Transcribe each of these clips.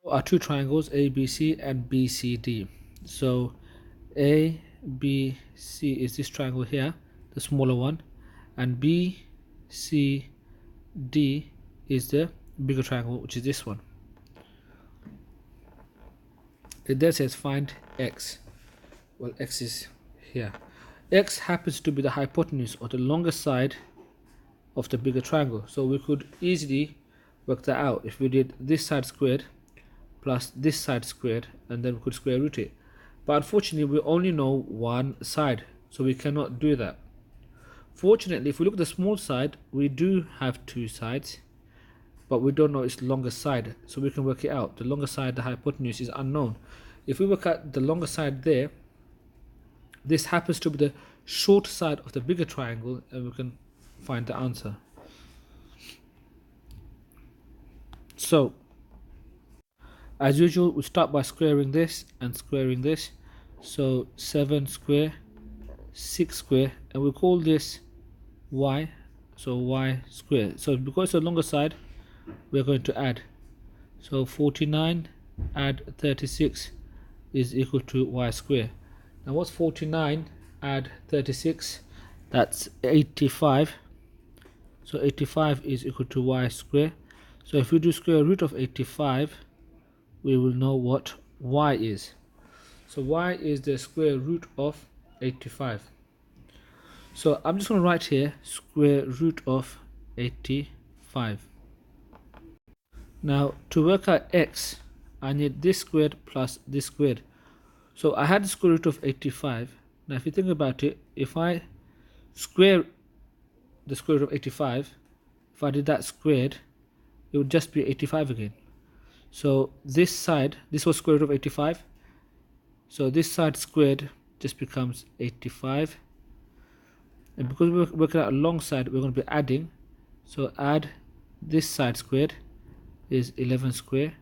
Are two triangles ABC and BCD. So ABC is this triangle here, the smaller one, and BCD is the bigger triangle, which is this one. It then says find x. Well, x is here. X happens to be the hypotenuse or the longest side of the bigger triangle. So we could easily work that out if we did this side squared plus this side squared, and then we could square root it. But unfortunately, we only know one side, so we cannot do that. Fortunately, if we look at the small side, we do have two sides, but we don't know its longest side, so we can work it out. The longest side, the hypotenuse, is unknown. If we work at the longer side there, this happens to be the short side of the bigger triangle, and we can find the answer. So, as usual, we start by squaring this and squaring this. So 7 square, 6 square, and we call this y, so y squared. So because it's the longer side, we're going to add. So 49 add 36 is equal to y squared. Now what's 49 add 36? That's 85. So 85 is equal to y squared. So if we do square root of 85, we will know what y is. So y is the square root of 85. So I'm just going to write here square root of 85. Now to work out x, I need this squared plus this squared. So I had the square root of 85. Now if you think about it, if I square the square root of 85, if I did that squared, it would just be 85 again. So this side, this was square root of 85. So this side squared just becomes 85. And because we're working out a long side, we're going to be adding. So add this side squared is 11 square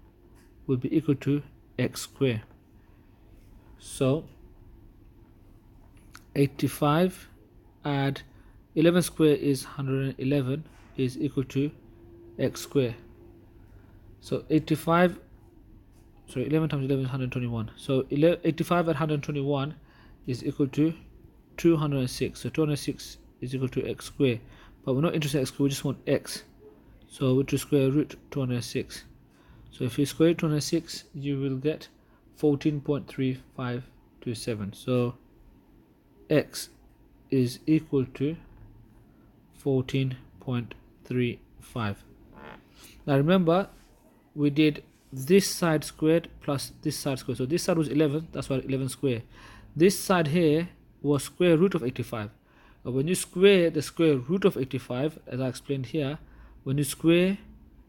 will be equal to x square. So 85 add 11 square is 111 is equal to x square. So 85, sorry, 11 times 11 is 121. So 85 at 121 is equal to 206. So 206 is equal to x square. But we're not interested in x square, we just want x. So we to square root 206. So if you square 206, you will get 14.3527. So x is equal to 14.35. Now remember, we did this side squared plus this side squared. So this side was 11, that's why 11 square. This side here was square root of 85. But when you square the square root of 85, as I explained here, when you square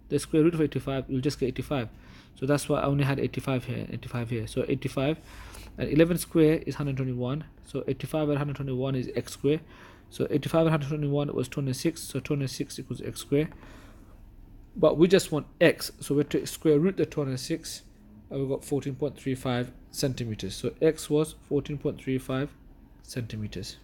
the square root of 85, you'll just get 85. So that's why I only had 85 here, 85 here. So 85 and 11 square is 121. So 85 and 121 is x square. So 85 and 121 was 206. So 206 equals x square. But we just want x, so we have to square root the 206, and we got 14.35 centimeters. So x was 14.35 centimeters.